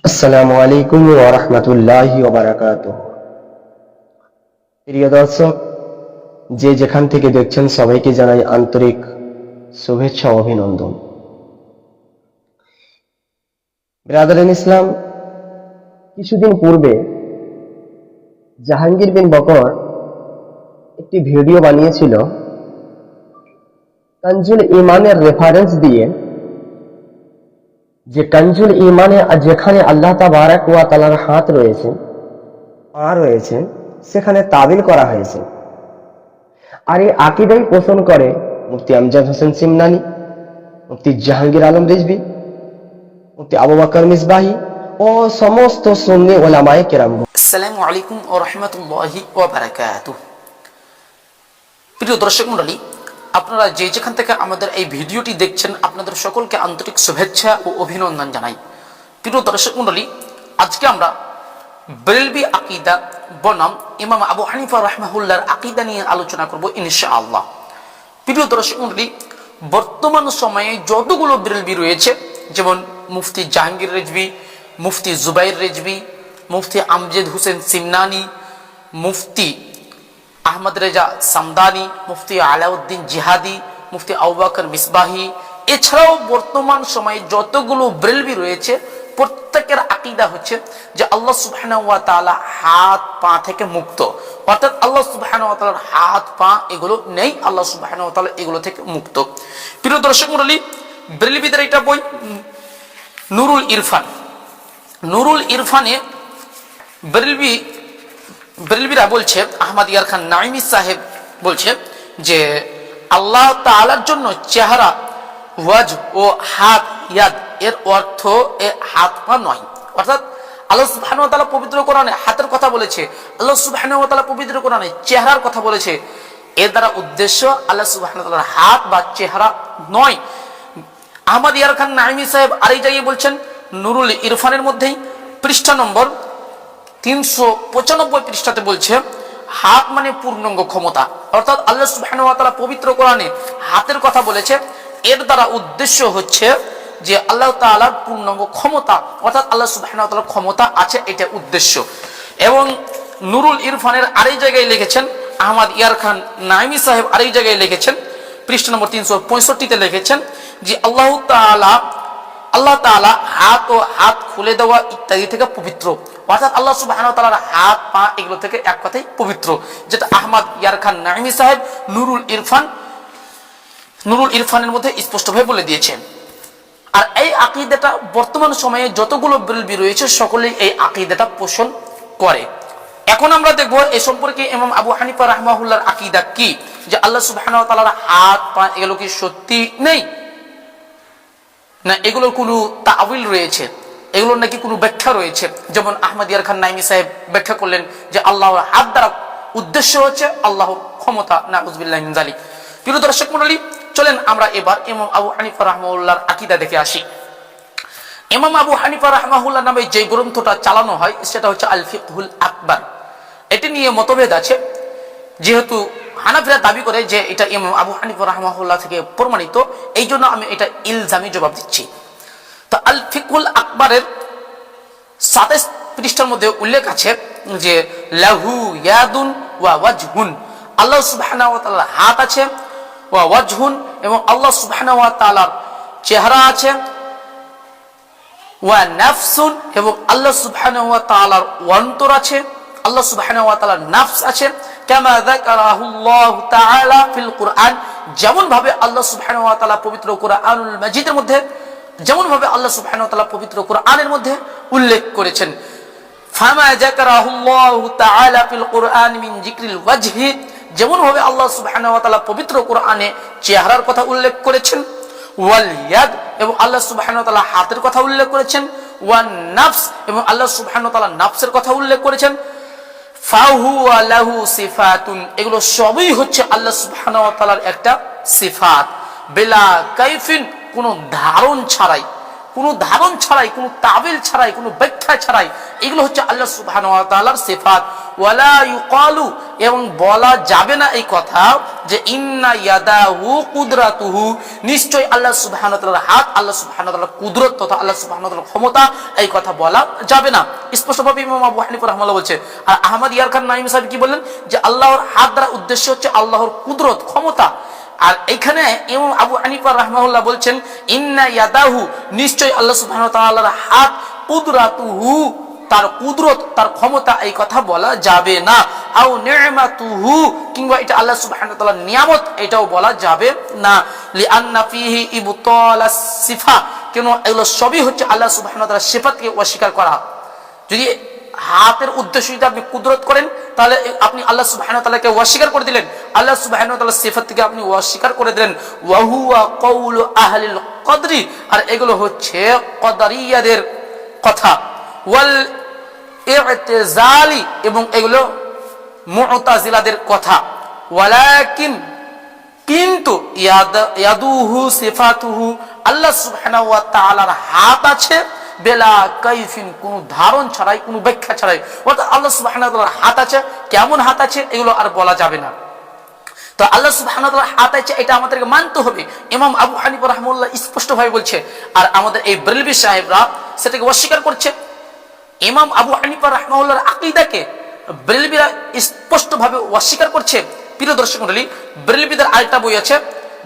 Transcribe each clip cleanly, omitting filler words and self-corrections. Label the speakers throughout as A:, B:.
A: আসসালামু আলাইকুম ওয়া রাহমাতুল্লাহি ওয়া বারাকাতুহু। প্রিয় দর্শক, যে যেখান থেকে দেখছেন সবাইকে জানাই আন্তরিক শুভেচ্ছা ও অভিনন্দন। ব্রাদার ইসলাম, কিছুদিন পূর্বে জাহাঙ্গীর বিন বকর একটি ভিডিও বানিয়েছিল কানজুল ঈমানের রেফারেন্স দিয়ে, যে কানজুল ঈমানে যেখানে আল্লাহ তাবারাক ওয়া তাআলার হাত রয়েছে, পা রয়েছে, সেখানে তাবিল করা হয়েছে। আর এই আকীদাই পোষণ করে মুফতি আমজাদ হোসেন সিমনানি, মুফতি জাহাঙ্গীর আলম রিজভী, মুফতি আবু বকর মিসবাহি ও সমস্ত সুন্নি ওলামায়ে কেরাম।
B: আসসালামু আলাইকুম ওয়া রাহমাতুল্লাহি ওয়া বারাকাতুহু। প্রিয় দর্শক মণ্ডলী, আপনারা যে যেখান থেকে আমাদের এই ভিডিওটি দেখছেন, আপনাদের সকলকে আন্তরিক শুভেচ্ছা ও অভিনন্দন জানাই। প্রিয় দর্শক মণ্ডলী, আজকে আমরা বেরেলভী আকীদা বনাম ইমাম আবু হানিফা রাহমাহুল্লাহর আকীদা নিয়ে আলোচনা করব ইনশাআল্লাহ। প্রিয় দর্শক মণ্ডলী, বর্তমান সময়ে যতগুলো বেরেলভী রয়েছে, যেমন মুফতি জাহাঙ্গীর রিজভী, মুফতি জুবাইর রিজভী, মুফতি আমজাদ হোসেন সিমনানি, মুফতি আহমদ রেজা সামদানি, মুফতি আলাউদ্দিন জিহাদি, মুফতি আবু বকর মিসবাহি, এছাড়াও বর্তমান সময়ে যতগুলো বেরেলভী রয়েছে, প্রত্যেকের আকীদা হচ্ছে যে আল্লাহ সুবহানাহু ওয়া তাআলা হাত পা থেকে মুক্ত, অর্থাৎ আল্লাহ সুবহানাহু ওয়া তাআলার হাত পা এগুলো নেই, আল্লাহ সুবহানাহু ওয়া তাআলা এগুলো থেকে মুক্ত। প্রিয় দর্শক মণ্ডলী, বেরেলভীদের এটা বই নুরুল ইরফান, নুরুল ইরফানে বেরেলভীরা বলছে, আহমদ ইয়ার খান নাইমি সাহেব বলছে যে আল্লাহ তাআলার জন্য চেহারা, ওয়াজ ও হাত, ইয়াদ এর অর্থ এ হাত পা নয়। অর্থাৎ আল্লাহ সুবহানাহু ওয়া তাআলা পবিত্র কোরআনে হাতের কথা বলেছে, আল্লাহ সুবহানাহু ওয়া তাআলা পবিত্র কোরআনে চেহারার কথা বলেছে। এর দ্বারা উদ্দেশ্য আল্লাহ সুবহানাহু ওয়া তাআলার হাত বা চেহারা নয়। আহমদ ইয়ার খান নাইমি সাহেব আরেক জায়গায় বলছেন, নুরুল ইরফানের মধ্যেই পৃষ্ঠা নম্বর 395 পৃষ্ঠাতে বলছে, হাত মানে পূর্ণাঙ্গ ক্ষমতা। অর্থাৎ আল্লাহ সুবহানাহু ওয়া তাআলা পবিত্র কোরআনে হাতের কথা বলেছে, এর দ্বারা উদ্দেশ্য হচ্ছে যে আল্লাহ তাআলার পূর্ণাঙ্গ ক্ষমতা, অর্থাৎ আল্লাহ সুবহানাহু ওয়া তাআলার ক্ষমতা আছে, এটা উদ্দেশ্য। এবং নুরুল ইরফানের আরেক জায়গায় লিখেছেন, আহমদ ইয়ার খান নাইমি সাহেব আরেক জায়গায় লিখেছেন, পৃষ্ঠা নম্বর 365-তে লিখেছেন যে আল্লাহ তাআলা হাত ও হাত খুলে দেওয়া ইত্যাদি থেকে পবিত্র, অর্থাৎ আল্লাহ সুবহানাহু ওয়া তাআলার হাত পা এগুলো থেকে এক কথাই পবিত্র, যেটা আহমদ ইয়ার খান নাইমি সাহেব নুরুল ইরফানের মধ্যে স্পষ্টভাবে বলে দিয়েছেন। আর এই আকীদাটা বর্তমান সময়ে যতগুলো বেরেলভী রয়েছে সকলেই এই আকীদাটা পোষণ করে। এখন আমরা দেখব এই সম্পর্কে ইমাম আবু হানিফা রাহমাহুল্লাহর আকীদা কি, যে আল্লাহ সুবহানাহু ওয়া তাআলার হাত পা এগুলো কি সত্যি নেই, না এগুলোর কোনো তাআবিল রয়েছে, এগুলোর নাকি কোনো ব্যাখ্যা রয়েছে। যেমন আহমদ ইয়ার খান নাইমি সাহেব ব্যাখ্যা করলেন যে আল্লাহর হাত দ্বারা উদ্দেশ্য হচ্ছে আল্লাহর ক্ষমতা, নাউযুবিল্লাহি মিন যালিক। প্রিয় দর্শক মণ্ডলী, চলেন আমরা এবার ইমাম আবু হানিফা রাহমাহুল্লাহর আকীদা দেখে আসি। ইমাম আবু হানিফা রাহমাহুল্লাহ নামে যে গ্রন্থটা চালানো হয় সেটা হচ্ছে আল ফিকহুল আকবার। এটি নিয়ে মতভেদ আছে, যেহেতু হানাফিরা দাবি করে যে এটা ইমাম আবু হানিফা রাহমাহুল্লাহ থেকে প্রমাণিত, এই জন্য আমি এটা ইলজামি জবাব দিচ্ছি। তো আল ফিকহুল আকবরের 27 পৃষ্ঠার মধ্যে উল্লেখ আছে যে লাহু ইয়াদুন ওয়া ওয়াজহুন, আল্লাহ সুবহানাহু ওয়া তাআলার হাত আছে, ওয়া ওয়াজহুন এবং আল্লাহ সুবহানাহু ওয়া তাআলার চেহারা আছে, ওয়া নাফসুন এবং আল্লাহ সুবহানাহু ওয়া তাআলার অন্তর আছে, আল্লাহ সুবহানাহু ওয়া তাআলার নাফস আছে। কামা যাকারাহুল্লাহু তাআলা ফিল কুরআন, যেমন ভাবে আল্লাহ সুবহানাহু ওয়া তাআলা পবিত্র কুরআনুল মাজিদের মধ্যে, যেমন ভাবে আল্লাহ সুবহানাহু ওয়া তাআলা পবিত্র কুরআনের মধ্যে উল্লেখ করেছেন। ফামা যাকারাহুল্লাহু তাআলা ফিল কুরআন মিন যিকরিল ওয়াজহি, যেমন ভাবে আল্লাহ সুবহানাহু ওয়া তাআলা পবিত্র কুরআনে চেহারার কথা উল্লেখ করেছেন, ওয়াল ইয়াদ এবং আল্লাহ সুবহানাহু ওয়া তাআলা হাতের কথা উল্লেখ করেছেন, ওয়ান নাফস এবং আল্লাহ সুবহানাহু ওয়া তাআলা নাফসের কথা উল্লেখ করেছেন। ফাহুয়া লাহু সিফাতুন, এগুলো সবই হচ্ছে আল্লাহ সুবহানাহু ওয়া তাআলার একটা সিফাত, বিলা কাইফিন, কোনো ধারণ ছাড়াই, কোনো ধারণ ছাড়াই, কোনো তাবিল ছাড়াই, কোনো ব্যাখ্যা ছাড়াই। এগুলো হচ্ছে আল্লাহ সুবহানাহু ওয়া তাআলার সিফাত। ওয়ালা ইউকালু, এবং বলা যাবে না এই কথা যে ইন্না ইয়াদাহু কুদরাতুহু, নিশ্চয় আল্লাহ সুবহানাহু ওয়া তাআলার হাত, আল্লাহ সুবহানাহু ওয়া তাআলার কুদরত তথা আল্লাহ সুবহানাহু ওয়া তাআলার ক্ষমতা, এই কথা বলা যাবে না। স্পষ্টভাবে ইমাম আবু হানিফা রাহমাতুল্লাহ বলছে। আর আহমদ ইয়ারখান নাঈম সাহেব কি বললেন যে আল্লাহর হাত দ্বারা উদ্দেশ্য হচ্ছে আল্লাহর কুদরত, ক্ষমতা। আর এখানে ইমাম আবু হানিফা রাহমাহুল্লাহ বলছেন ইন্না ইয়াদাহু, নিশ্চয় আল্লাহ সুবহানাহু ওয়া তাআলার হাত, কুদরাতুহু, তার কুদরত, তার ক্ষমতা, এই কথা বলা যাবে না। আও নি'মাতুহু, কিংবা এটা আল্লাহ সুবহানাহু ওয়া তাআলার নিয়ামত, এটাও বলা যাবে না। লিআন্না ফিহি ইবতালাস সিফা, কেন এগুলো সবই হচ্ছে আল্লাহ সুবহানাহু ওয়া তাআলার সিফাতকে অস্বীকার করা। যদি হাতের উদ্দেশ্য যদি আপনি কুদরত করেন, তাহলে আপনি আল্লাহ সুবহানাহু ওয়া তাআলাকে অস্বীকার করে দিলেন, আল্লাহ সুবহানাহু ওয়া তাআলার সিফাতকে আপনি অস্বীকার করে দিলেন। ওয়া হুয়া কাউলু আহলিল কদরি, আর এগুলো হচ্ছে কদরিয়াদের কথা। ওয়াল ইতিজালি, এবং এগুলো মুতাজিলাদের কথা। ওয়ালাকিন, কিন্তু ইয়াদুহু সিফাতুহু, আল্লাহ সুবহানাহু ওয়া তাআলার হাত আছে বেলা কাইফিন, কোনো ধারণ ছাড়াই, কোনো ব্যাখ্যা ছাড়াই। অর্থাৎ আল্লাহ সুবহানাহু ওয়া তাআলার হাত আছে, কেমন হাত আছে এগুলো আর বলা যাবে না। তো আল্লাহ সুবহানাহু ওয়া তাআলার হাত আছে, এটা আমাদেরকে মানতে হবে। ইমাম আবু হানিফা রাহমাতুল্লাহ স্পষ্টভাবে বলছে, আর আমাদের এই বেরেলভী সাহেবরা সেটাকে অস্বীকার করছে। ইমাম আবু হানিফা রাহমাতুল্লাহর আকীদাকে বেরেলভীরা স্পষ্টভাবে অস্বীকার করছে। প্রিয় দর্শক মণ্ডলী, বেরেলভীদের আরেকটা বই আছে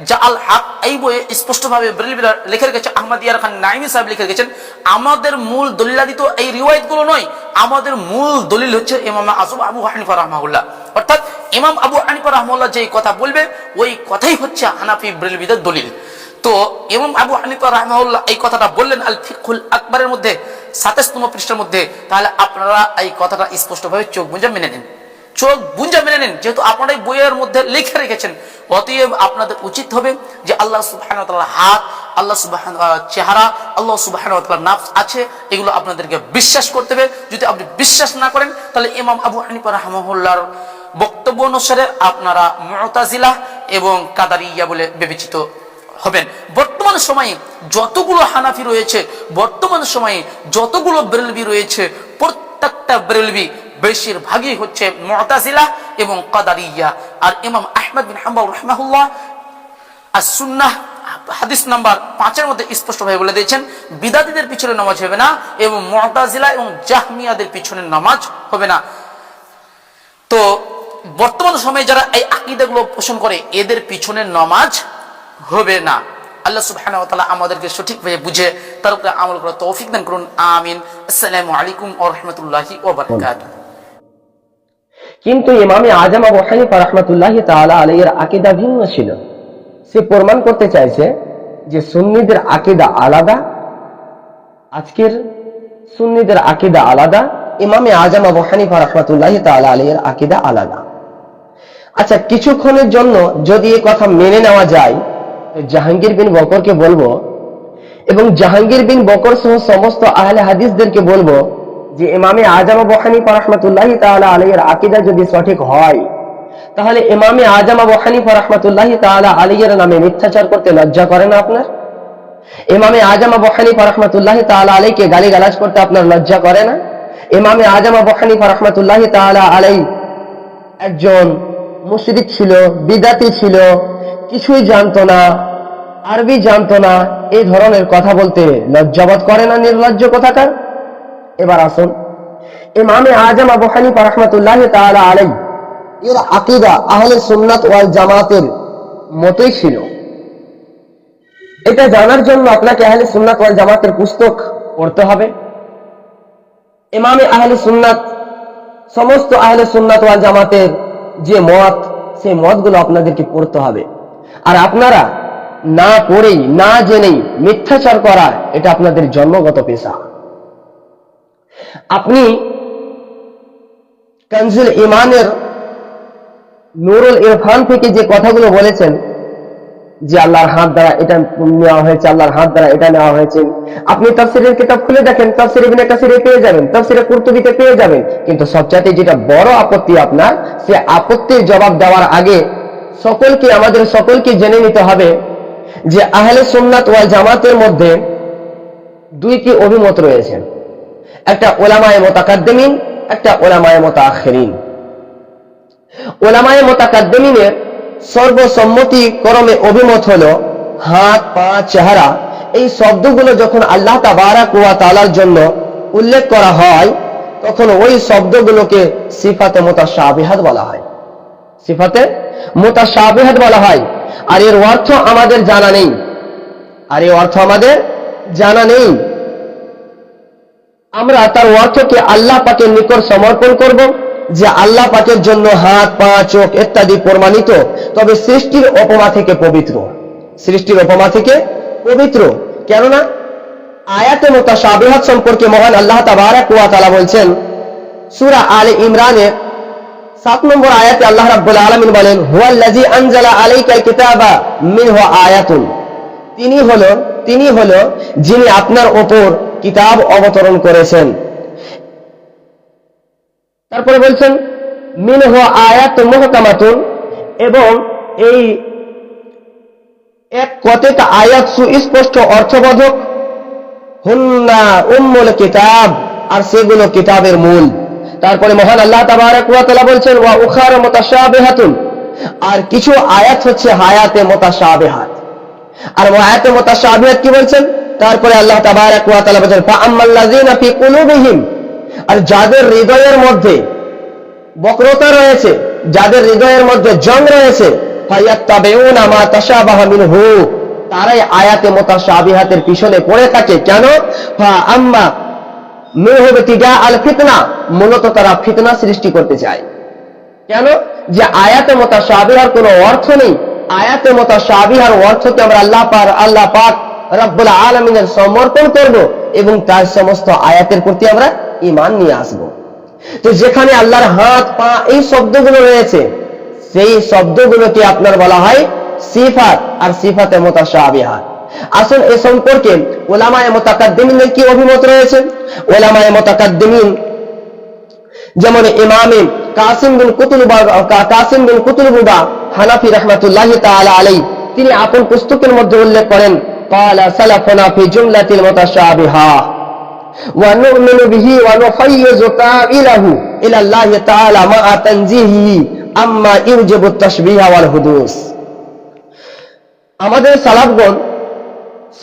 B: যা আল হক, এই বইয়ে স্পষ্টভাবে বেরেলভীরা লিখে রেখেছে, আহমদ ইয়ারখান নাঈমি সাহেব লিখে রেখেছেন, আমাদের মূল দলিলাদি তো এই রিওয়ায়াতগুলো নয়, আমাদের মূল দলিল হচ্ছে ইমাম আযম আবু হানিফা রাহমাহুল্লাহ। অর্থাৎ ইমাম আবু হানিফা রাহমাহুল্লাহ যেই কথা বলবে ওই কথাই হচ্ছে হানাফি বেরেলভীদের দলিল। তো ইমাম আবু হানিফা রাহমাহুল্লাহ এই কথাটা বললেন আল ফিকহুল আকবরের মধ্যে 27তম পৃষ্ঠার মধ্যে। তাহলে আপনারা এই কথাটা স্পষ্টভাবে চোখ বুঁজে মেনে নেন, চোখ বুঁজে মেনে নেন, যেহেতু আপনারা এই বইয়ের মধ্যে লিখে রেখেছেন। অতএব আপনাদের উচিত হবে যে আল্লাহ সুবহানাহু ওয়া তাআলার হাত, আল্লাহ সুবহানাহু ওয়া তাআলার চেহারা, আল্লাহ সুবহানাহু ওয়া তাআলার নাফস আছে, এগুলো আপনাদেরকে বিশ্বাস করতে হবে। যদি আপনি বিশ্বাস না করেন, তাহলে ইমাম আবু হানিফা রাহমাহুল্লাহর বক্তব্য অনুসারে আপনারা মুতাজিলা এবং কাদারিয়া বলে বিবেচিত হবেন। বর্তমান সময়ে যতগুলো হানাফি রয়েছে, বর্তমান সময়ে যতগুলো বেরেলভী রয়েছে, প্রত্যেকটা বেরেলভী বেশিরভাগই হচ্ছে মুতাজিলা এবং কাদারিয়া। আর ইমাম আহমদ বিন হাম্বল রাহিমাহুল্লাহ আস-সুন্নাহ হাদিস নাম্বার 5 মধ্যে স্পষ্টভাবে বলে দিয়েছেন বিদাতীদের পিছনে নামাজ হবে না, এবং মুতাজিলা এবং জাহমিয়াদের পিছনে নামাজ হবে না। তো বর্তমান সময়ে যারা এই আকীদাগুলো পোষণ করে, এদের পিছনে নামাজ হবে না। আল্লাহ সুবহানাহু ওয়া তাআলা আমাদেরকে সঠিকভাবে বুঝে তার উপরে আমল করার তৌফিক দান করুন। আমিন। আসসালামু আলাইকুম ওয়া রাহমাতুল্লাহি ওয়া বারাকাতুহু।
A: কিন্তু ইমামে আজম আবু হানিফা রাহমাতুল্লাহি তাআলা আলাইহির আকীদা ভিন্ন ছিল। সে প্রমাণ করতে চাইছে যে সুন্নিদের আকীদা আলাদা, আজকের সুন্নিদের আকীদা আলাদা, ইমামে আজম আবু হানিফা রাহমাতুল্লাহি তাআলা আলাইহির আকীদা আলাদা। আচ্ছা, কিছুক্ষণের জন্য যদি এই কথা মেনে নেওয়া যায়, জাহাঙ্গীর বিন বকরকে বলবো এবং জাহাঙ্গীর বিন বকর সহ সমস্ত আহলে হাদিসদেরকে বলবো যে ইমামে আজম আবু হানিফা রাহমাতুল্লাহি তাআলা আলাইহির আকীদা যদি সঠিক হয়, তাহলে ইমামে আজম আবু হানিফা রাহমাতুল্লাহি তাআলা আলাইহির নামে মিথ্যাচার করতে লজ্জা করে না আপনার? ইমামে আজম আবু হানিফা রাহমাতুল্লাহি তাআলা আলাইহিকে গালিগালাজ করতে আপনার লজ্জা করে না? ইমামে আজম আবু হানিফা রাহমাতুল্লাহি তাআলা আলাইহি একজন মুশরিক ছিল, বিদাতি ছিল, কিছুই জানতো না, আরবি জানতো না, এই ধরনের কথা বলতে লজ্জাবোধ করে না? নির্লজ্জ কোথাকার। এবার আসুন, ইমামে আজম আবু হানিফা রাহমাতুল্লাহি তাআলা আলাইহি এর আকীদা আহলে সুন্নাত ওয়াল জামাতের মতই ছিল। এটা জানার জন্য আপনাকে আহলে সুন্নাত ওয়াল জামাতের পুস্তক পড়তে হবে। ইমামে আহলে সুন্নাত, সমস্ত আহলে সুন্নাত ওয়াল জামাতের যে মত, সেই মতগুলো আপনাদেরকে পড়তে হবে। আর আপনারা না পড়েই, না জেনেই মিথ্যাচার করা, এটা আপনাদের জন্মগত পেশা। আপনি কানজুল ইমানের নূরুল ইরফান থেকে যে কথাগুলো বলেছেন যে আল্লাহর হাত দ্বারা এটা নেওয়া হয়েছে, আল্লাহর হাত দ্বারা এটা নেওয়া হয়েছে, আপনি তাফসীরের কিতাব খুলে দেখেন, তাফসীর ইবনে কাসিরে পেয়ে যাবেন, তাফসীরে কুরতুবিতে পেয়ে যাবেন। কিন্তু সবচাইতে যেটা বড় আপত্তি আপনার, সে আপত্তির জবাব দেওয়ার আগে আমাদের সকলকে জেনে নিতে হবে যে আহলে সুন্নাত ওয়াল জামাতের মধ্যে দুইটি অভিমত রয়েছে, একটা ওলামায়ে মুতাকাদ্দিমিন, একটা ওলামায়ে মুতাআখিরিন। ওলামায়ে মুতাকাদ্দিমিনের সর্বসম্মতি ক্রমে অভিমত হলো হাত, পা, চেহারা এই শব্দগুলো যখন আল্লাহ তাবারাক ওয়া তাআলার জন্য উল্লেখ করা হয় তখন ওই শব্দগুলোকে সিফাতে মুতাশাবিহাত বলা হয়, সিফাতে মুতাশাবিহাত বলা হয়। আর এর অর্থ আমাদের জানা নেই, আমরা তার অর্থকে আল্লাহ পাকের নিকট সমর্পণ করব যে আল্লাহ পাকের জন্য হাত, পা, চোখ ইত্যাদি প্রমাণিত, তবে সৃষ্টির উপমা থেকে পবিত্র। কেননা আয়াতে মুতাশাবিহাত সম্পর্কে মহান আল্লাহ তাবারাক ওয়া তাআলা বলছেন সূরা আলে ইমরানের 7 নম্বর আয়াতে আল্লাহ রাব্বুল আলামিন বলেন, হুয়াল্লাযী আনজালা আলাইকাল কিতাবা মিনহু আয়াতুন, তিনি হলো যিনি আপনার উপর কিতাব অবতরণ করেছেন। তারপরে বলছেন মিনহু আয়াতুন মুহকামাতুন, এবং এই এক কতক আয়াত সুস্পষ্ট অর্থবোধক, হুন্না উম্মুল কিতাব, আর সেগুলো কিতাবের মূল। তারপরে মহান আল্লাহ তাবারাক ওয়া তাআলা বলছেন ওয়া উখারা মুতাশাবিহাতুন, আর কিছু আয়াত হচ্ছে হায়াতে মুতাশাবিহাত। আর আয়াতে মুতাশাবিহাত কি বলছেন? তারপরে আল্লাহ তাবারাক ওয়া তাআলা বলেন ফাআম্মাল্লাযীনা ফি কুলুবিহিম, আর যাদের হৃদয়ের মধ্যে বক্রতা রয়েছে, যাদের হৃদয়ের মধ্যে জং রয়েছে, ফায়াত্তাবিউনা মা তাশাবাহা মিনহু, তারাই আয়াতে মুতাশাবিহাতের পিছনে পড়ে থাকে। কেন? ফাআম্মা মিনহু বিতিগা আল ফিতনা, মূলত তারা ফিতনা সৃষ্টি করতে চায়। কেন? যে আয়াতে মুতাশাবিহার কোনো অর্থ নেই। আয়াতে মুতাশাবিহার অর্থকে আমরা আল্লাহ পাক রব্বুল আলামিনের সমর্পণ করব এবং তার সমস্ত আয়াতের প্রতি আমরা ঈমান নিয়ে আসব। তো যেখানে আল্লাহর হাত, পা এই শব্দগুলো রয়েছে, সেই শব্দগুলোকে আপনার বলা হয় সিফাত, আর সিফাতে মুতাশাবিহাত। আসুন এ সম্পর্কে উলামায়ে মুতাকাদ্দিমিনের কি অভিমত রয়েছে। উলামায়ে মুতাকাদ্দিমিন যেমন ইমামে কাসিম বিন কুতুলুবা হানাফি রাহমাতুল্লাহি তাআলা আলাইহি, তিনি আপন পুস্তকের মধ্যে উল্লেখ করেন ক্বালা সালাফুনা ফি জুমলাতিল মুতাশাবিহা ওয়া নু'মিনু বিহি ওয়া নুফাইয়িজু তা'ইলাহু ইলা আল্লাহি তাআলা মা তানজিহি আম্মা ইউজিবু তাশবিহা ওয়াল হুদুস। আমাদের সালাফগণ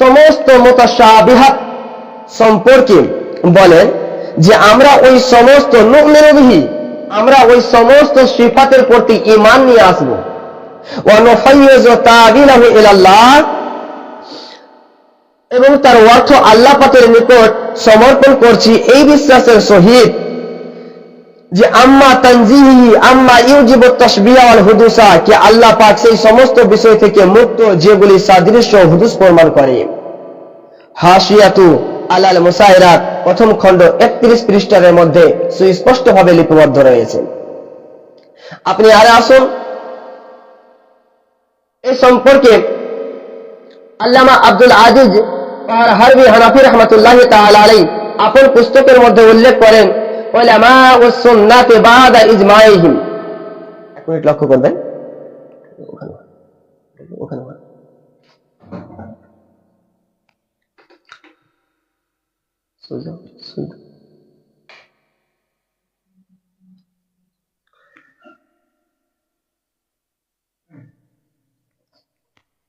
A: সমস্ত মুতাশাবিহাত সম্পর্কে বলেন যে আমরা ওই সমস্ত নু'মিনু বিহি, আমরা ওই সমস্ত সিফাতের প্রতি ঈমান নিয়ে আসব। ওয়া নুফাইয়িজু তা'ইলাহু ইলা আল্লাহ, এবং তার অর্থ আল্লাহ পাকের নিকট সমর্পণ করছি এই বিশ্বাসের সহিত যে আম্মা তানজিহি আম্মা ইউজিবু তাশবিহা ওয়াল হুদুসা, কি আল্লাহ পাক সেই সমস্ত বিষয় থেকে মুক্ত যেগুলি সাদৃশ্য হুদুস প্রমাণ করে। হাশিয়াতু আলাল মুসাইরাত প্রথম খণ্ড 31 পৃষ্ঠার মধ্যে সুস্পষ্টভাবে লিপিবদ্ধ রয়েছে। আপনি আর আসুন এই সম্পর্কে আল্লামা আব্দুল আজিজ হারবি হানাফি রাহমাতুল্লাহি তাআলা আলাইহি আপন পুস্তকের মধ্যে উল্লেখ করেন উলামা ওয়াস সুন্নাতি বাদা ইজমাইহিম। এক মিনিট লক্ষ্য করবেন, ওখানে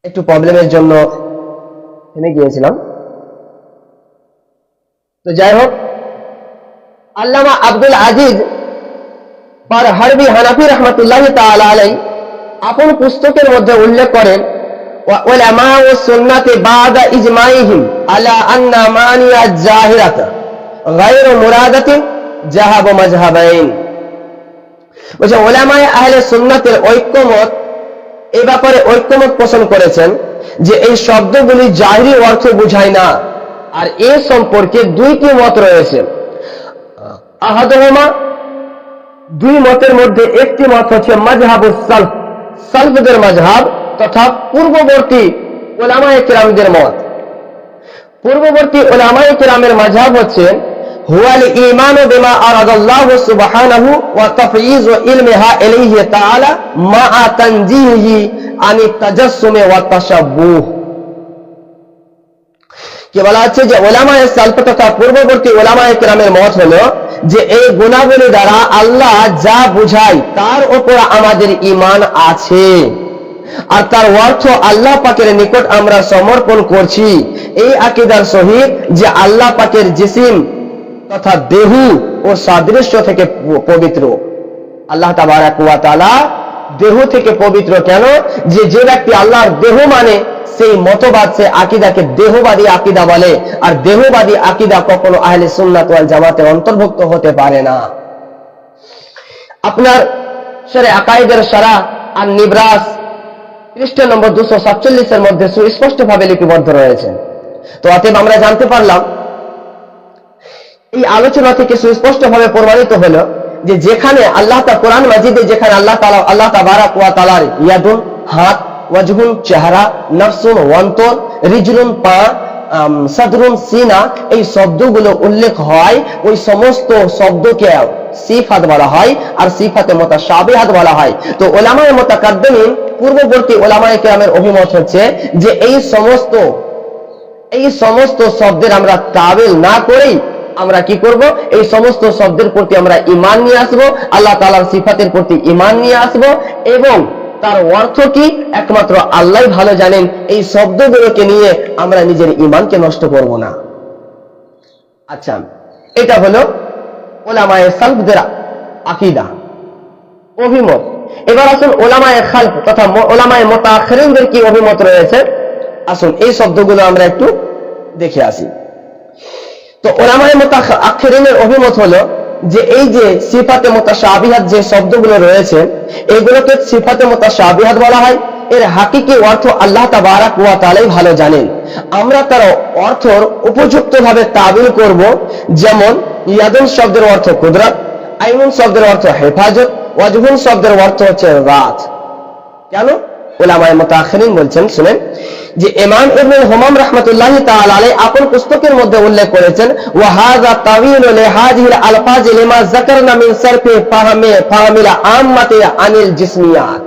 A: একটু প্রবলেমের জন্য থেমে গিয়েছিলাম। তো যাই হোক, আল্লামা আব্দুল আজিজ হারবি হানাফি রাহমাতুল্লাহি তাআলা আলাইহি আপন পুস্তকের মধ্যে উল্লেখ করেন উলামা ওয়াস সুন্নাতি বাদা ইজমাইহিম আলা আন্না মানিয়া জাহিরাতা গায়রু মুরাদাতিন যাহাব মাযহাবাইন। বলে উলামায়ে আহলে সুন্নাতের ঐক্যমত, এই ব্যাপারে ঐক্যমত পোষণ করেছেন যে এই শব্দগুলি জাহিরি অর্থ বোঝায় না। আর এ সম্পর্কে দুইটি মত রয়েছে। আহাদুহুমা, দুই মতের মধ্যে একটি মত হচ্ছে মাযহাবুস সালফ, সালফদের মাযহাব তথা পূর্ববর্তী উলামায়ে কিরামদের মত। পূর্ববর্তী উলামায়ে কিরামের মাযহাব হচ্ছে হুয়াল ঈমানু বিমা আরাদাল্লাহু সুবহানাহু ওয়া তাফয়িজু ইলমিহা ইলাইহি তাআলা মা তানজিহি আনি তাজাসসুমি ওয়া তাশাব্বুহ। কি বলা হচ্ছে যে ওলামায়ে সালফ তথা পূর্ববর্তী ওলামায়ে কেরামের মত হলো যে এই গুণাবলী দ্বারা আল্লাহ যা বুঝায় তার উপর আমাদের ঈমান আছে, আর তার অর্থ আল্লাহ পাকের নিকট আমরা সমর্পণ করছি এই আকীদার সহিত যে আল্লাহ পাকের জিসিম তথা দেহ ও সাদৃশ্য থেকে পবিত্র। আল্লাহ তাবারাক ওয়া তাআলা দেহ থেকে পবিত্র কেন? যে ব্যক্তি আল্লাহর দেহ মানে সেই মতবাদ, সে আকীদাকে দেহবাদী আকীদা বলে, আর দেহবাদী আকীদা কখনো আহলে সুন্নাত ওয়াল জামাতের অন্তর্ভুক্ত হতে পারে না। আপনার শরহ আকায়েদের শরহ আন নিব্রাস পৃষ্ঠা নম্বর 247 এর মধ্যে সুস্পষ্ট ভাবে লিপিবদ্ধ রয়েছে। তো অতএব আমরা জানতে পারলাম এই আলোচনা থেকে সুস্পষ্ট ভাবে প্রমাণিত হলো যে যেখানে আল্লাহ তাআলা কোরআন মাজিদে যেখানে আল্লাহ তাবারাক ওয়া তাআলার ইয়াদুন হাত, ওয়াজহুন চেহারা, নফসুন অন্তর, রিজলুন পা, সাদরুন সিনা, এই শব্দগুলো উল্লেখ হয়, ওই সমস্ত শব্দকে সিফাত বলা হয় আর সিফাতে মুতাশাবিহাত বলা হয়। তো উলামায়ে মুতাকাদ্দিমিন পূর্ববর্তী উলামায়ে কেরামের অভিমত হচ্ছে যে এই সমস্ত শব্দের আমরা তাবিল না করেই আমরা কি করব? এই সমস্ত শব্দের প্রতি আমরা ঈমান নিয়ে আসব, আল্লাহ তাআলার সিফাতের প্রতি ঈমান নিয়ে আসব, এবং তার অর্থ কি একমাত্র আল্লাহই ভালো জানেন। এই শব্দগুলোকে নিয়ে আমরা নিজের ঈমানকে নষ্ট করব না। আচ্ছা, এটা হলো উলামায়ে সালফদের আকীদা অভিমত। এবার আসুন উলামায়ে খালফ তথা উলামায়ে মুতাআখিরিনদের কি অভিমত রয়েছে, আসুন এই শব্দগুলো আমরা একটু দেখে আসি। তো উলামায়ে মুতাআখিরিনের অভিমত হলো যে এই যে সিফাতে মুতাশাবিহাত যে শব্দগুলো রয়েছে এগুলোকে সিফাতে মুতাশাবিহাত বলা হয়। এর হাকিকি অর্থ আল্লাহ তাবারাক ওয়া তাআলাই ভালো জানেন। আমরা তার অর্থর উপযুক্তভাবে তাবিল করব। যেমন ইয়াদুন শব্দের অর্থ কুদরত, আইনুন শব্দের অর্থ হেফাজত, ওয়াজহুন শব্দের অর্থ হচ্ছে রাত। কেন? উলামায়ে মুতাআখিরিন বলছেন, শুনেন, যে ইমাম ইবনুল হুমাম রাহমাতুল্লাহি তাআলা আলাইহি আপন পুস্তকের মধ্যে উল্লেখ করেছেন ওয়া হাযা তাওয়ীলু লিহাযিহিল আলফাজ লিমা যাকারনা মিন সারফি ফাহমিল আম্মাতি আনিল জিসমিয়াত।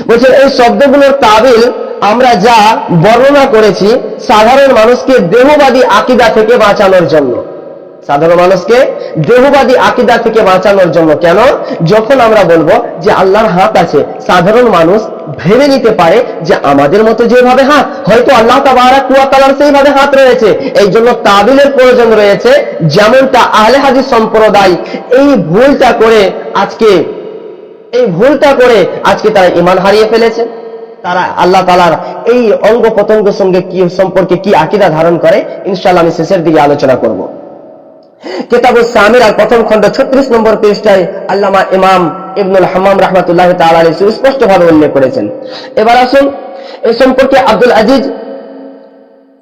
A: বলছেন এই শব্দগুলোর তাবিল আমরা যা বর্ণনা করেছি সাধারণ মানুষকে দেহবাদী আকীদা থেকে বাঁচানোর জন্য, সাধারণ মানুষকে দেহবাদী আকীদা থেকে বাঁচানোর জন্য। কেন? যখন আমরা বলবো যে আল্লাহর হাত আছে, সাধারণ মানুষ ভেবে নিতে পারে যে আমাদের মতো যেভাবে হাত, হয়তো আল্লাহ তাবারাক ওয়া তাআলার সেইভাবে হাত রয়েছে। এই জন্য তাবিলের প্রয়োজন রয়েছে। যেমনটা আহলে হাদিস সম্প্রদায় এই ভুলটা করে আজকে তারা ঈমান হারিয়ে ফেলেছে। তারা আল্লাহ তাআলার এই অঙ্গ প্রত্যঙ্গ সঙ্গে কি সম্পর্কে কি আকীদা ধারণ করে, ইনশাআল্লাহ আমি শেষের দিকে আলোচনা করব। কিতাবুস সামিরার প্রথম খণ্ড 36 নম্বর পৃষ্ঠায় আল্লামা ইমাম ইবনুল হাম্মাম রাহমাতুল্লাহি তাআলা আলাইহি সুস্পষ্ট ভাবে উল্লেখ করেছেন। এবার আসুন এই সম্পর্কে আব্দুল আজিজ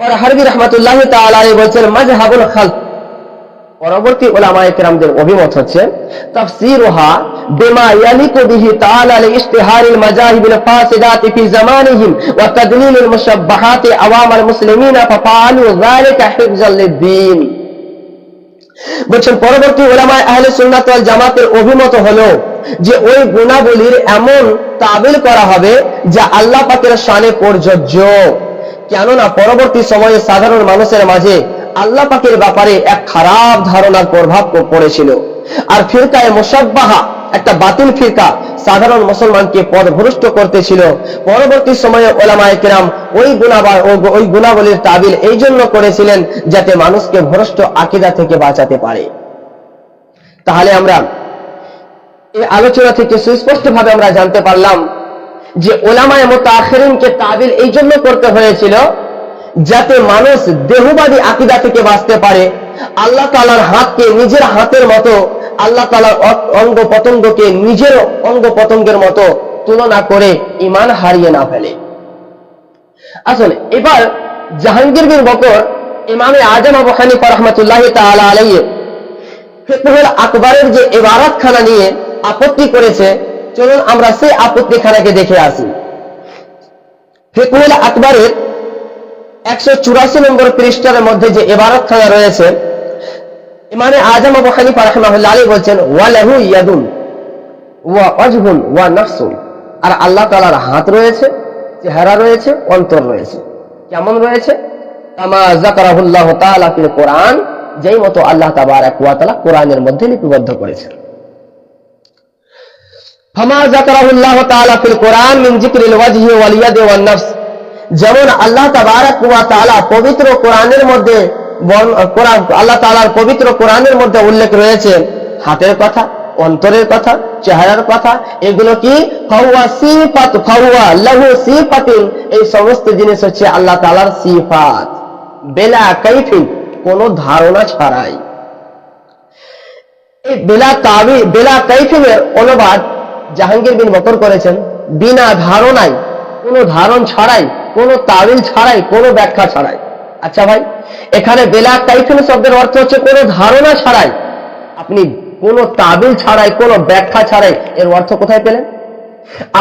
A: আর হারবি রাহমাতুল্লাহি তাআলা আলাইহি বলেন মাজহাবুল খালফ। পরবর্তী উলামায়ে কেরামদের অভিমত হচ্ছে তাফসীরুহা বিমা ইয়ালিকু বিহি তাআলা লিইশতিহারিল মাযাহিবিল ফাসিদাতি ফি জামানিহিম ওয়া তাদলিলিল মুশাব্বাহাতি আওয়ামাল মুসলিমিনা ফাফআলু যালিকা হিফজাল লিদ্দীন। বলছেন পরবর্তী উলামায়ে আহলে সুন্নাত ওয়াল জামাতের অভিমত হলো যে ওই গুণাবলীর এমন তাবিল করা হবে যা আল্লাহ পাকের শানে প্রযোজ্য। কেননা পরবর্তী সময়ে সাধারণ মানুষের মাঝে আল্লাহ পাকের ব্যাপারে এক খারাপ ধারণার প্রভাব পড়েছিল, আর ফিরকায়ে মুশাব্বাহা একটা বাতিল ফিরকা সাধারণ মুসলমানকে পথভ্রষ্ট করতেছিল। পরবর্তী সময়ে উলামায়ে কেরাম ওই গুণাবলীর তাবিল এই জন্য করেছিলেন যাতে মানুষকে ভ্রষ্ট আকীদা থেকে বাঁচাতে পারে। তাহলে আমরা এই আলোচনা থেকে সুস্পষ্টভাবে আমরা জানতে পারলাম যে উলামায়ে মুতাআখিরিনকে তাবিল এই জন্য করতে হয়েছিল যাতে মানুষ দেহবাদী আকীদা থেকে বাঁচতে পারে, আল্লাহ তাআলার হাতকে নিজের হাতের মতো, আল্লাহ তাআলার অঙ্গ পতঙ্গকে নিজের অঙ্গ পতঙ্গের মতো তুলনা করে ঈমান হারিয়ে না ফেলে। আসলে এবার জাহাঙ্গীর বিন বকর ইমামে আজম আবু হানিফা রাহমাতুল্লাহি তাআলা আলাইহি ফিকহুল আকবরের যে ইবারাতখানা নিয়ে আপত্তি করেছে, চলুন আমরা সেই আপত্তিখানাকে দেখে আসি। ফিকহুল আকবরের 184 নম্বর পৃষ্ঠার মধ্যে যে ইবারাতখানা রয়েছে, ইমামে আজম আবু হানিফা রাহিমাহুল্লাহ আলাইহি বলেন ওয়ালাহু ইয়াদুন ওয়া ওয়াজহুন ওয়া নাফসুন, আর আল্লাহ তাআলার হাত রয়েছে, চেহারা রয়েছে, অন্তর রয়েছে। কেমন রয়েছে? কামা যাকারাহুল্লাহু তাআলা ফিল কোরআন, যেই মতো আল্লাহ তাবারাক ওয়া তাআলা কোরআনের মধ্যে লিপিবদ্ধ করেছেন। ফামা যাকারাহুল্লাহু তাআলা ফিল কোরআন মিন যিকরিল ওয়াজহি ওয়াল ইয়াদি ওয়ান নফস, যেমন আল্লাহ তাবারাক ওয়া তাআলা পবিত্র কোরআনের মধ্যে আল্লাহ তাআলার পবিত্র কোরআনের মধ্যে উল্লেখ রয়েছে হাতের কথা, অন্তরের কথা, চেহারার কথা। এগুলো কি ফাহুয়া সিফাত, ফাহুয়া লাহু সিফাতিন, এই সমস্ত জিনিস হচ্ছে আল্লাহ তাআলার সিফাত, বেলা কাইফিন, কোনো ধারণা ছাড়াই। এই বেলা কাইফিনের অনুবাদ জাহাঙ্গীর বিন বকর করেছেন, বিনা ধারণায়, কোনো ধারণ ছাড়াই, কোনো তাবিল ছাড়াই, কোনো ব্যাখ্যা ছাড়াই। আচ্ছা ভাই, এখানে বেলা কাইফিন শব্দের অর্থ হচ্ছে কোনো ধারণা ছাড়াই, আপনি কোনো তাবিল ছাড়াই, কোনো ব্যাখ্যা ছাড়াই, এর অর্থ কোথায় পেলেন?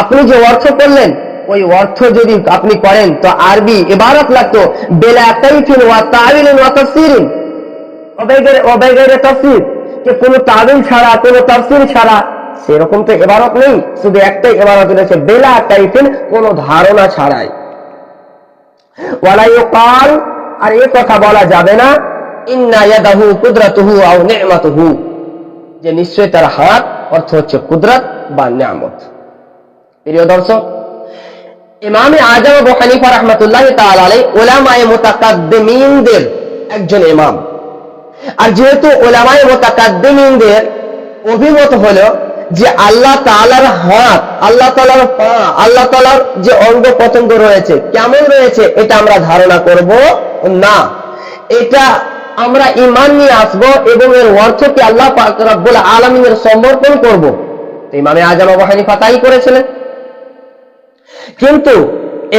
A: আপনি যে অর্থ করলেন ওই অর্থ যদি আপনি করেন তো আরবি ইবারত লাগতো বেলা কাইফিন ওয়া তাবিলিন ওয়া তাফসিরিন ওয়া বাইগাইরে তাফসির, যে কোনো তাবিল ছাড়া, কোনো তাফসির ছাড়া, সেরকম তো ইবারত নেই। শুধু একটাই ইবারত রয়েছে, বেলা কাইফিন, কোনো ধারণা ছাড়াই। ওয়ালা ইউকাল, আর এই কথা বলা যাবে না ইন্না ইয়াদাহু কুদরাতুহু আও নি'মাতুহু, যে নিশ্চয় তার হাত, অর্থ হচ্ছে কুদরত বা নিয়ামত। প্রিয় দর্শক, ইমামে আযম আবু হানিফা রাহমাতুল্লাহি তাআলা আলাইহি উলামায়ে মুতাকাদ্দিমিনদের একজন ইমাম। আর যেহেতু উলামায়ে মুতাকাদ্দিমিনদের অভিমত হলো যে আল্লাহ তাআলার হাত, আল্লাহ তাআলার পা, আল্লাহ তাআলার যে অঙ্গ প্রত্যঙ্গ রয়েছে কেমন রয়েছে এটা আমরা ধারণা করব না, এটা আমরা ঈমান নিয়ে আসব এবং এর অর্থকে আল্লাহ পাক রব্বুল আলামিনের সমর্পণ করব। ইমামে আযম আবু হানিফা তাই করেছিলেন। কিন্তু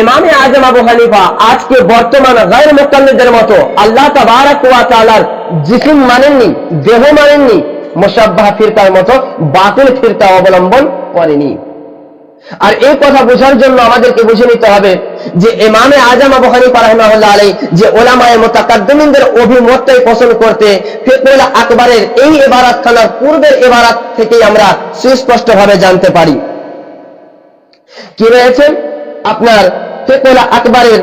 A: ইমামে আযম আবু হানিফা আজকে বর্তমান গায়র মুকাল্লিদের মতো আল্লাহ তাবারাক ওয়া তাআলার জিসম মানেননি, দেহ মানেননি, মুশাব্বাহ ফিরকার মতো বাতিল ফিরকা অবলম্বন করেনি। আর এই কথা বোঝার জন্য আমাদেরকে বুঝে নিতে হবে যে ইমামে আযম আবু হানিফা রাহিমাহুল্লাহ আলাইহি যে উলামায়ে মুতাকাদ্দিমিনদের অভিমতটাই পছন্দ করতে ফিকহুল আকবরের এই ইবারাতখানার পূর্বের ইবারাত থেকেই আমরা সুস্পষ্টভাবে জানতে পারি। কি রয়েছে আপনার ফিকহুল আকবরের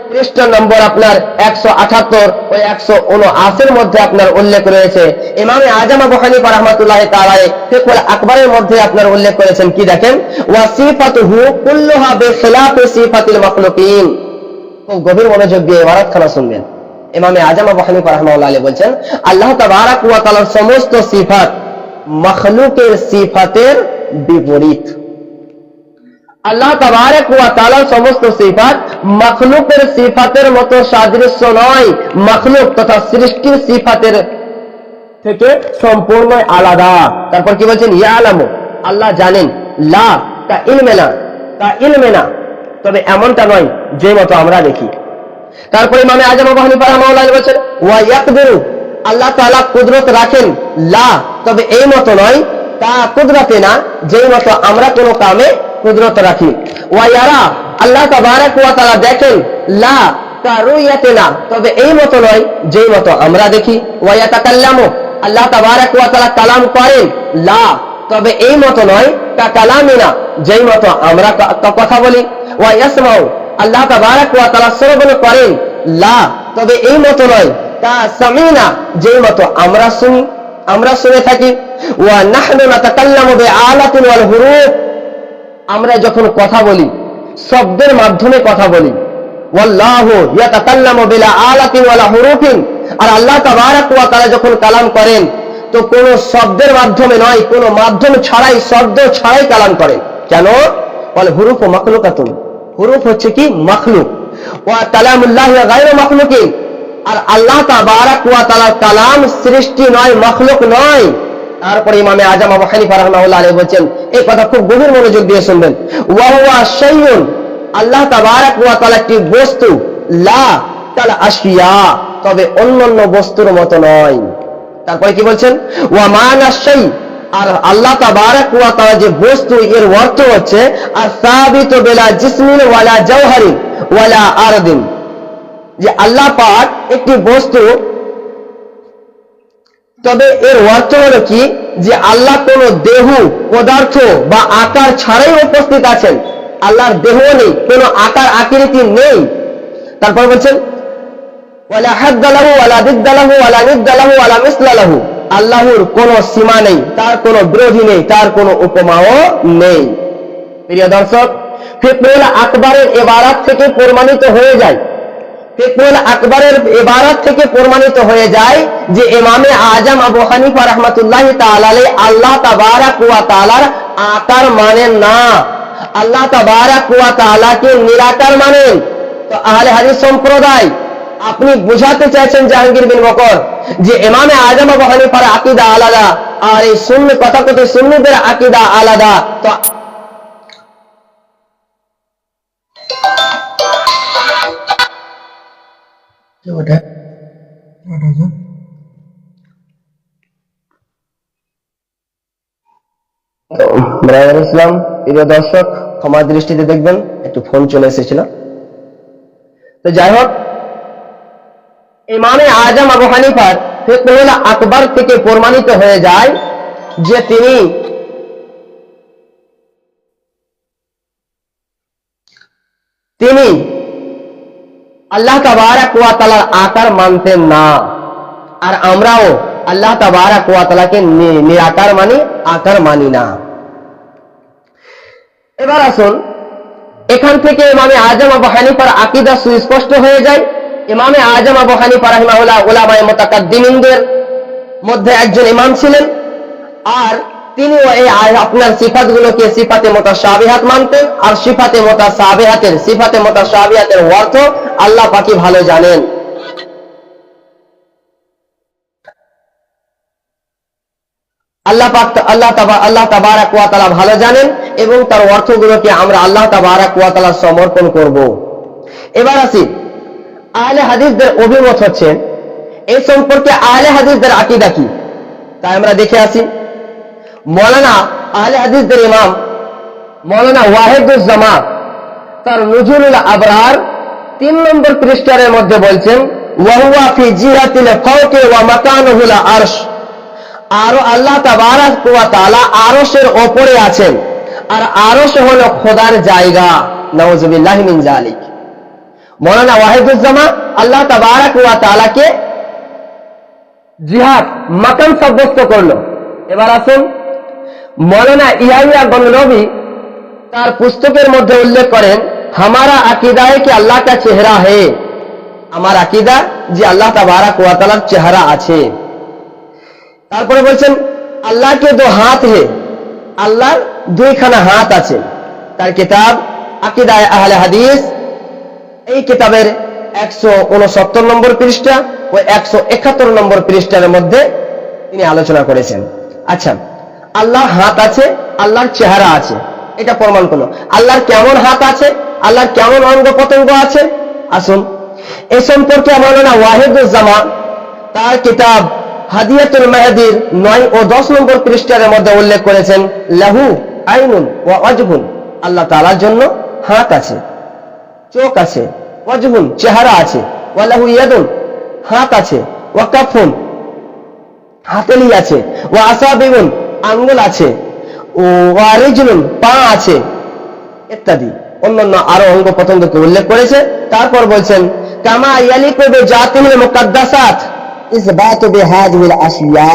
A: পৃষ্ঠা নম্বর আপনার 178 ও 179 মধ্যে আপনার উল্লেখ রয়েছে। ইমামে আযম আবু হানিফা রাহমাতুল্লাহি তাআলা ফিকহুল আকবরের মধ্যে আপনার উল্লেখ করেছেন কি দেখেন, ওয়া সিফাতুহু কুল্লুহা বিখিলাফি সিফাতিল মাখলুকিন। খুব গভীর মনোযোগ দিয়ে ইবারাতখানা শুনবেন। ইমামে আযম আবু হানিফা রাহমাতুল্লাহি আলাইহি বলেন আল্লাহ তাবারাক ওয়া তাআলার সমস্ত সিফাত মাখলুকের সিফাতের বিপরীত। আল্লাহ তাবারাক ওয়া তাআলার সমস্ত সিফাত মাখলুকের সিফাতের মতো সাদৃশ্য নয়, মাখলুক তথা সৃষ্টির সিফাতের থেকে সম্পূর্ণ আলাদা। তারপর কি বলছেন, ইয়ালামু, আল্লাহ জানেন, লা তা ইলমে না, তবে এমনটা নয় যে মতো আমরা দেখি। তারপর ইমামে আযম আবু হানিফা রাহিমাহুল্লাহ বলেন ওয়া ইয়াকদিরু, আল্লাহ তাআলা কুদরত রাখেন, লা তবে এই মতো নয়, তা কুদরতে না যেই মতো আমরা কোনো কামে কুদরত রাখি। ওয়া ইয়ারা, আল্লাহ তাবারাক ওয়া তাআলা দেখেন, লা তা রুয়াতে না তবে এই মতো নয় যেই মতো আমরা দেখি। ওয়া ইয়াতাকাল্লামু, আল্লাহ তাবারাক ওয়া তাআলা কালাম করেন, লা তবে এই মতো নয়, তা কালামিনা যেই মতো আমরা কথা বলি। ওয়া ইয়াসমাউ, আল্লাহ তাবারাক ওয়া তাআলা শ্রবণ করেন, লা তবে এই মতো নয়, তা সামিনা যেই মতো আমরা শুনে থাকি। ওয়া নাহনু নাতাকাল্লামু বিআলাতিন ওয়াল হুরুফ, আমরা যখন কথা বলি শব্দের মাধ্যমে কথা বলি। ওয়াল্লাহু ইয়াতাকাল্লামু বিলা আলাতিন ওয়ালা হুরুফিন, আর আল্লাহ তাবারাক ওয়া তাআলা যখন কালাম করেন তো কোনো শব্দের মাধ্যমে নয়, কোনো মাধ্যম ছাড়াই, শব্দ ছাড়াই কালাম করেন। কেন? ওয়াল হুরুফু মাখলুকাতুন, হুরুফ হচ্ছে কি মাখলুক। ওয়া কালামুল্লাহি গায়রু মাখলুকিন, আর আল্লাহ তাবারাক ওয়া তাআলার কালাম সৃষ্টি নয়, মাখলুক নয়। তারপরে ইমামে আযম আবু হানিফা রাহিমাহুল্লাহ আলাইহি বলেন, এই কথা খুব গভীর মনোযোগ দিয়ে শুনবেন, ওয়া হুয়া শাইউন, আল্লাহ তাবারাক ওয়া তাআলা একটি বস্তু, লা কাল আশিয়া, তবে অন্যান্য বস্তুর মতো নয়। তারপরে কি বলছেন, ওয়া মানা শাই, আর আল্লাহ তাবারাক ওয়া তাআলা যে বস্তু, এর অর্থ হচ্ছে আসাবিতু বিলা জিসমিন ওয়ালা জাওহারিন ওয়ালা আরদিন, যে আল্লাহ পাক একটি বস্তু, তবে এর অর্থ হলো কি যে আল্লাহ কোন দেহ, পদার্থ বা আকার ছাড়াই উপস্থিত আছেন। আল্লাহর দেহ নেই, কোন আকার আকৃতি নেই। তারপর বলছেন ওয়ালা হাদ্দা লাহু ওয়ালা দিদ্দা লাহু ওয়ালা নিদ্দা লাহু ওয়ালা মিসলা লাহু, আল্লাহর কোনো সীমা নেই, তার কোনো বিরোধী নেই, তার কোনো উপমাও নেই। প্রিয় দর্শক, ফিকহুল আকবরের ইবারত থেকে প্রমাণিত হয়ে যায়, ফিকহুল আকবরের ইবারত থেকে প্রমাণিত হয়ে যায় যে ইমামে আজম আবু হানিফা রাহমাতুল্লাহি তাআলা আলাইহি আল্লাহ তাবারাক ওয়া তাআলার আকার মানেন না, আল্লাহ তাবারাক ওয়া তাআলাকে নিরাকার মানেন। তো আহলে হাদিস সম্প্রদায়, আপনি বুঝাতে চাইছেন জাহাঙ্গীর বিন বকর যে ইমামে আজম আবু হানিফার আকীদা আলাদা আর এই সুন্নি তথাকথিত সুন্নিদের আকীদা আলাদা। তো ব্রাদার ইসলাম, প্রিয় দর্শক ক্ষমা দৃষ্টিতে দেখবেন, একটু ফোন চলে এসেছিল। তো যাই হোক, ইমামে আজম আবু হানিফার ফিকহুল আকবর থেকে প্রমাণিত হয়ে যায় যে তিনি আল্লাহ তাবারাক ওয়া তাআলার আকার মানতেন না, আর আমরাও আল্লাহ তাবারাক ওয়া তাআলাকে নিরাকার মানি, আকার মানি না। এবার আসুন, এখান থেকে ইমামে আজম আবু হানিফার আকীদা সুস্পষ্ট হয়ে যায়। ইমামে আজম আবু হানিফা রাহিমাহুল্লাহ উলামায়ে মুতাকাদ্দিমিনদের মধ্যে একজন ইমাম ছিলেন, আর তিনি এই আপনার সিফাতগুলোকে সিফাতে মুতাশাবিহাত মানতেন, আর সিফাতে মুতাশাবিহাতের অর্থ আল্লাহ পাকই ভালো জানেন। আল্লাহ তাবারাক ওয়া তাআলা ভালো জানেন এবং তার অর্থগুলোকে আমরা আল্লাহ তাবারাক ওয়া তাআলা সমর্পণ করব। এবার আসি, আহলে হাদিসদের অভিমত হচ্ছে এই সম্পর্কে আহলে হাদিসদের আকীদা কি, তাই আমরা দেখে আসি। মৌলানা আহলে হাদিসদের ইমাম মৌলানা ওয়াহিদুজ্জামান তার নুজুলুল আবরার 3 নম্বর পৃষ্ঠার মধ্যে বলছেন, ওয়া হুয়া ফি জিহাতিল ফাওকি ওয়া মাকানুহুল আরশ, আর আল্লাহ তাবারাক ওয়া তাআলা আরশের উপরে আছেন, আর আরশ হলো খোদার জায়গা। নাউযুবিল্লাহি মিন যালিক। মৌলানা ওয়াহিদুজ্জামান আল্লাহ তাবারাক ওয়া তাআলাকে জিহাদ মাকান সাব্যস্ত করলো। এবার আসুন, মৌলানা ইয়াহিয়া গনলভি তার পুস্তকের মধ্যে উল্লেখ করেন, हमारा अकीदा है कि अल्लाह का चेहरा है, আমার আকীদা যে আল্লাহ তাবারাক ওয়া তাআলার চেহারা আছে। তারপরে বলছেন আল্লাহকে 2 হাত হে, আল্লাহর 2খানা হাত আছে। তার কিতাব আকীদা আহলে হাদিস, এই কিতাবের 169 নম্বর পৃষ্ঠা ও 171 নম্বর পৃষ্ঠার মধ্যে তিনি আলোচনা করেছেন। আচ্ছা, আল্লাহর হাত আছে, আল্লাহর চেহারা আছে, এটা প্রমাণ করলো। আল্লাহর কেমন হাত আছে, আল্লাহর কেমন অঙ্গ প্রত্যঙ্গ আছে, আসুন এ সম্পর্কে মাওলানা ওয়াহিদুজ্জামান তার কিতাব হাদিয়াতুল মাহদির 9 ও 10 নম্বর পৃষ্ঠার মধ্যে উল্লেখ করেছেন, লাহু আইনুন ওয়া ওয়াজহুন, আল্লাহ তাআলার জন্য হাত আছে, চোখ আছে, ওয়াজহুন চেহারা আছে, ওয়া লাহু ইয়াদুন হাত আছে, ওয়া কাফুন হাতেলি আছে, ওয়া আসাবিউন আঙ্গুল আছে, ওয়া রিজলুন পা আছে, ইত্যাদি অন্যান্য আরো অঙ্গ প্রত্যঙ্গকে উল্লেখ করেছে। তারপর বলছেন কামা ইয়ালিকু বিজাতিহিল মুকাদ্দাসাত ইসবাতু বিহাযিহিল আশিয়া,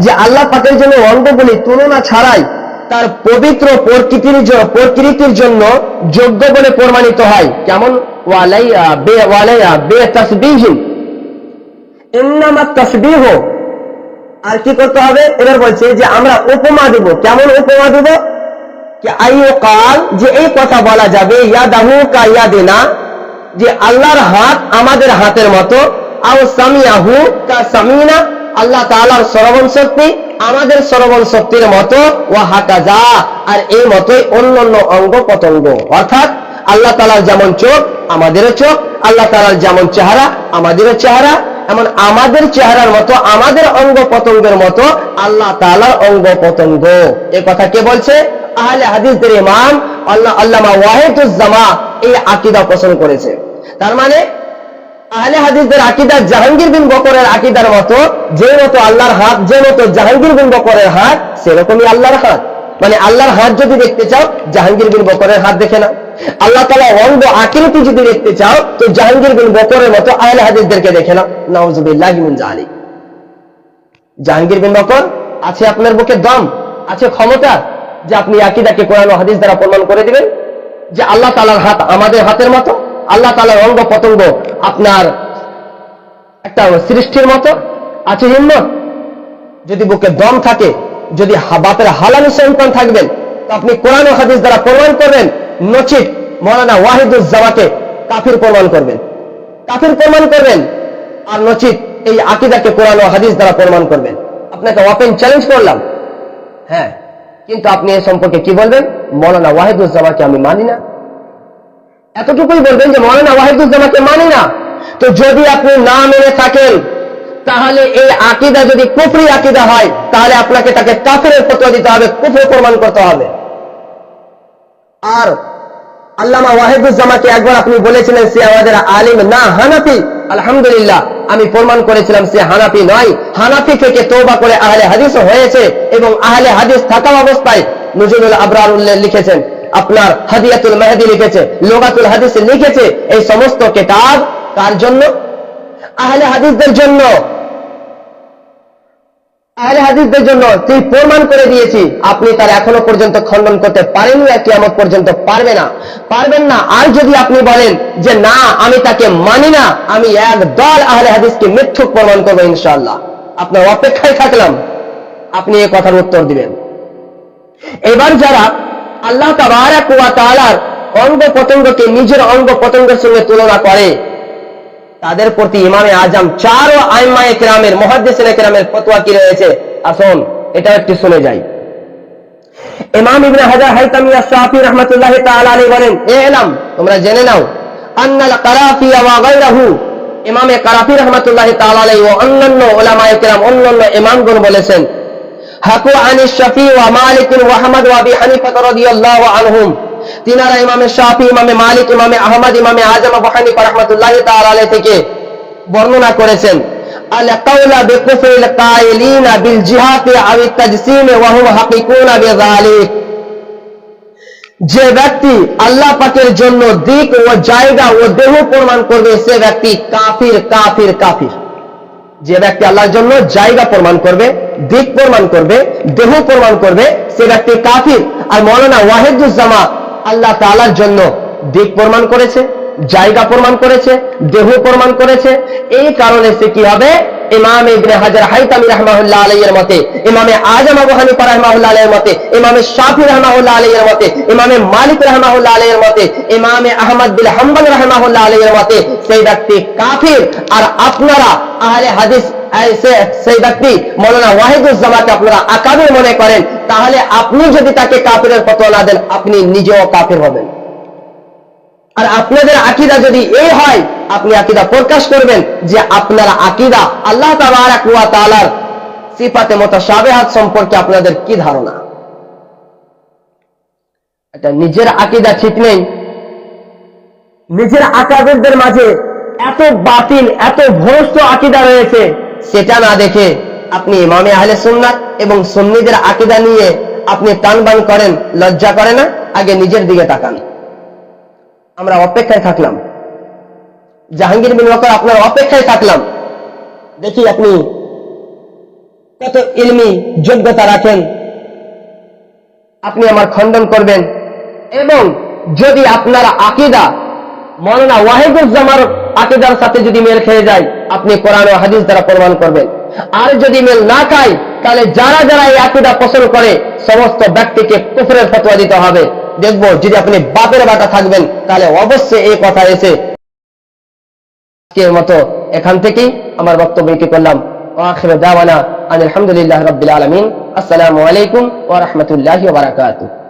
A: যে আল্লাহ পাকের জন্য অঙ্গগুলি তুলনা ছাড়াই তার পবিত্র প্রকৃতির জন্য যোগ্য বলে প্রমাণিত হয়। কেমন? ওয়ালাইয়া বে তাসবিহিন, ইন্নামা তাসবিহু, আর কি করতে হবে? এবার বলছে যে আমরা উপমা দেব। কেমন উপমা দেব? কাল, যে এই কথা বলা যাবে ইয়াদাহু কা ইয়াদিনা, যে আল্লাহর হাত আমাদের হাতের মতো, আও সামিয়াহু কা সামিনা, আল্লাহ তাআলার শ্রবণ শক্তি আমাদের শ্রবণ শক্তির মতো, ওয়া হাকাজা, আর এই মতোই অন্যান্য অঙ্গ প্রত্যঙ্গ। অর্থাৎ আল্লাহ তাআলার যেমন চোখ আমাদেরও চোখ, আল্লাহ তাআলার যেমন চেহারা আমাদেরও চেহারা, এমন আমাদের চেহারার মতো আমাদের অঙ্গ প্রত্যঙ্গের মতো আল্লাহ তাআলার অঙ্গ প্রত্যঙ্গ। এই কথা কে বলছে? আহলে হাদিসদের ইমাম আল্লামা ওয়াহিদুজ্জামান এই আকীদা পোষণ করেছে। তার মানে আহলে হাদিসদের আকীদা জাহাঙ্গীর বিন বকরের আকীদার মতো, যে মতো আল্লাহর হাত, যে মতো জাহাঙ্গীর বিন বকরের হাত, সেরকমই আল্লাহর হাত। মানে আল্লাহর হাত যদি দেখতে চাও জাহাঙ্গীর বিন বকরের হাত দেখে নাও। আল্লাহ তাআলা অঙ্গ আকৃতি যদি দেখতে চাও তো জাহাঙ্গীর বিন বকরের মতো আহলে হাদিসদেরকে দেখে নাও। নাউযুবিল্লাহি মিন যালিক। জাহাঙ্গীর বিন বকর আছে আপনার বুকে দম, আছে ক্ষমতা যে আপনি আকীদাকে কোরআন ও হাদিস দ্বারা প্রমাণ করে দিবেন যে আল্লাহ তাআলার হাত আমাদের হাতের মতো, আল্লাহ তাআলার অঙ্গ প্রত্যঙ্গ আপনার একটা সৃষ্টির মতো? আছে হিম্মত? যদি বুকে দম থাকে, যদি বাপের হালাল সন্তান থাকবেন তো আপনি কোরআন ও হাদিস দ্বারা প্রমাণ করবেন, নচিত মাওলানা ওয়াহিদুজ্জামাকে কাফির প্রমাণ করবেন, কাফির প্রমাণ করবেন, আর নচিত এই আকীদাকে কোরআন ও হাদিস দ্বারা প্রমাণ করবেন। আপনাকে ওপেন চ্যালেঞ্জ করলাম। হ্যাঁ, কিন্তু আপনি এ সম্পর্কে কি বলবেন? মাওলানা ওয়াহিদুজ্জামাকে আমি মানি না, এতটুকুই বলবেন যে মাওলানা ওয়াহিদুজ্জামাকে মানি না। তো যদি আপনি না মেনে থাকেন তাহলে এই আকীদা যদি কুফরি আকীদা হয় তাহলে আপনাকে তাকে কাফিরের ফতোয়া দিতে হবে, কুফর প্রমাণ করতে হবে। আর আল্লামা ওয়াহিদুজ্জামাকে একবার আপনি বলেছিলেন সে আমাদের আলিম না হানাফি, আলহামদুলিল্লাহ আমি প্রমাণ করেছিলাম সে হানাফি নয়, হানাফি থেকে তওবা করে আহলে হাদিস হয়েছে এবং আহলে হাদিস থাকা অবস্থায় নুজুলুল আবরার লিখেছেন, আপনার হাদিয়াতুল মাহদি লিখেছে, লুগাতুল হাদিস লিখেছে। এই সমস্ত কিতাব কার জন্য? আহলে হাদিসদের জন্য। আহলে হাদিসদের জন্য তুই প্রমাণ করে দিয়েছি, আপনি তার এখনো পর্যন্ত খণ্ডন করতে পারেননি, আর কিয়ামত পর্যন্ত পারবেন না। আর যদি আপনি বলেন যে না আমি তাকে মানি না, আমি একদল আহলে হাদিসকে মিথ্যুক প্রমাণ করবো ইনশাআল্লাহ, আপনার অপেক্ষায় থাকলাম আপনি এই কথার উত্তর দিবেন। এবার যারা আল্লাহ তাবারাক ওয়া তাআলার অঙ্গ প্রত্যঙ্গকে নিজের অঙ্গ প্রত্যঙ্গের সঙ্গে তুলনা করে তাদের প্রতি ইমামে আজম চার ও আইম্মায়ে কেরামের মুহাদ্দিসিনে কেরামের ফতোয়া কি রয়েছে আসুন এটা একটু শুনে যাই। ইমাম ইবনে হাজার হাইতামি আশ-শাফি রাহমাতুল্লাহি তাআলা আলাইহি বলেন, ইলম তোমরা জেনে নাও, আন্নাল কারাফি ওয়া গায়রাহু, ইমামে কারাফি রাহমাতুল্লাহি তাআলা আলাইহি ও অন্যান্য উলামায়ে কেরাম অন্যান্য ইমামগণ বলেছেন, হাকু আনিশ শাফি ওয়া মালিক ওয়া আহমদ ওয়া আবি হানিফা রাদিয়াল্লাহু আনহুম, তিনারা ইমামে শাফি, ইমামে মালিক, ইমামে আহমদ, ইমামে আজম আবু হানিফা রাহমাতুল্লাহি তাআলা আলাইহি থেকে বর্ণনা করেছেন, আল কাওলা বিকুফরিল কাইলিনা বিল জিহাতি আও তাজসিম ওয়া হুম হাকিকুনা বিযালিক, যে ব্যক্তি আল্লাহ পাকের জন্য দিক ও জায়গা ও দেহ প্রমাণ করবে সে ব্যক্তি কাফির কাফির কাফির। যে ব্যক্তি আল্লাহর জন্য জায়গা প্রমাণ করবে, দিক প্রমাণ করবে, দেহ প্রমাণ করবে সে ব্যক্তি কাফির। আর মাওলানা ওয়াহিদুজ্জামা আল্লাহ তাআলার জন্য দিক প্রমাণ করেছে, জায়গা প্রমাণ করেছে, দেহ প্রমাণ করেছে। এই কারণে সে কি হবে? ইমাম ইবনে হাজার হাইতামি রাহমাতুল্লাহ আলাইহির মতে, ইমামে আজম আবু হানিফা রাহমাতুল্লাহ আলাইহির মতে, ইমামে শাফি রাহমাতুল্লাহ আলাইহির মতে, ইমামে মালিক রাহমাতুল্লাহ আলাইহির মতে, ইমামে আহমদ বিন হাম্বল রাহমাতুল্লাহ আলাইহির মতে সেই ব্যক্তি কাফির। আর আপনারা আহলে হাদিস সেই ব্যক্তি মাওলানা ওয়াহিদুজ্জামাকে আপনারা আকাবির মনে করেন, তাহলে আপনি যদি তাকে কাফিরের ফতোয়া না দেন আপনি নিজেও কাফির হবেন। আর আপনাদের আকীদা যদি এই হয়, আপনি আকীদা প্রকাশ করবেন যে আপনার আকীদা আল্লাহ তাবারাক ওয়া তাআলার সিফাতে মুতাশাবিহাত সম্পর্কে আপনাদের কি ধারণা। এটা নিজের আকীদা ঠিক নেই, নিজের আকাবিরদের মাঝে এত বাতিল এত ভ্রষ্ট আকীদা রয়েছে, সেটা না দেখে আপনি ইমামে আহলে সুন্নাত এবং সুন্নিদের আকীদা নিয়ে আপনি টানবান করেন, লজ্জা করে না? আগে নিজের দিকে তাকান। আমরা অপেক্ষায় থাকলাম, জাহাঙ্গীর বিন বকর আপনার অপেক্ষায় থাকলাম, দেখি আপনি কত ইলমি যোগ্যতা রাখেন, আপনি আমার খণ্ডন করবেন। এবং যদি আপনার আকীদা মাওলানা ওয়াহিদুজ্জামার আকীদার সাথে যদি মেল খেয়ে যায় আপনি কোরআন ও হাদিস দ্বারা প্রমাণ করবেন। আর যদি মেল না খায় তাহলে যারা যারা এই আকীদা পোষণ করে সমস্ত ব্যক্তিকে কুফরের ফতোয়া দিতে হবে। দেখবো যদি আপনি বাপের বাটা থাকবেন তাহলে অবশ্যই এই কথা এসে আজকের মতো এখান থেকেই আমার বক্তব্য কি করলাম। আখিরু দাওয়ানা আলহামদুলিল্লাহি রাব্বিল আলামিন। আসসালামু আলাইকুম ওয়া রাহমাতুল্লাহি ওয়া বারাকাতুহু।